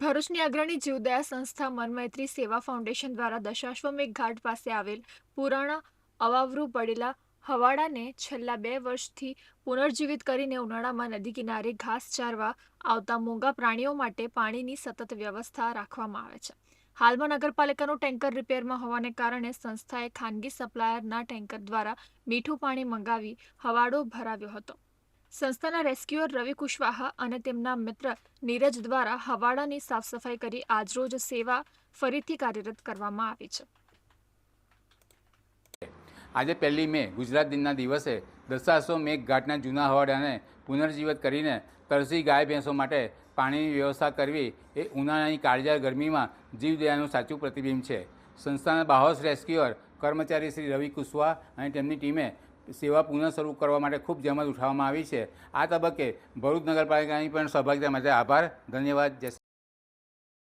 ભરૂચની અગ્રણી જીવદયા સંસ્થા મનમૈત્રી સેવા ફાઉન્ડેશન દ્વારા દશાશ્વમેઘ ઘાટ પાસે આવેલ પુરાણા અવાવરું પડેલા હવાડાને છેલ્લા 2 વર્ષથી પુનર્જીવિત કરીને ઉનાળામાં નદી કિનારે ઘાસ ચારવા આવતા મૂંગા પ્રાણીઓ માટે પાણીની સતત વ્યવસ્થા રાખવામાં આવે છે. હાલમાં નગરપાલિકાનું ટેન્કર રિપેરમાં હોવાને કારણે સંસ્થાએ ખાનગી સપ્લાયરના ટેન્કર દ્વારા મીઠું પાણી મંગાવી હવાડો ભરાવ્યો હતો. સંસ્થાના રેસ્ક્યુઅર રવિ કુશવાહા અને તેમના મિત્ર નીરજ દ્વારા હવાડાની સાફ સફાઈ કરી આજરોજ સેવા ફરીથી કાર્યરત કરવામાં આવી છે. આજે 1 મે ગુજરાત દિનના દિવસે દશાશ્વમેઘ ઘાટના જૂના હવાડાને પુનર્જીવિત કરીને તરસી ગાય ભેંસો માટે પાણીની વ્યવસ્થા કરવી એ ઉનાળાની કાળઝાળ ગરમીમાં જીવદયાનું સાચું પ્રતિબિંબ છે. સંસ્થાના બાહોશ રેસ્ક્યુઅર કર્મચારી શ્રી રવિ કુશવાહ અને તેમની ટીમે સેવા પુનઃ શરૂ કરવા માટે ખૂબ જહેમત ઉઠાવવામાં આવી છે. આ તબક્કે ભરૂચ નગરપાલિકાની પણ સહભાગિતા માટે આભાર. ધન્યવાદ. જય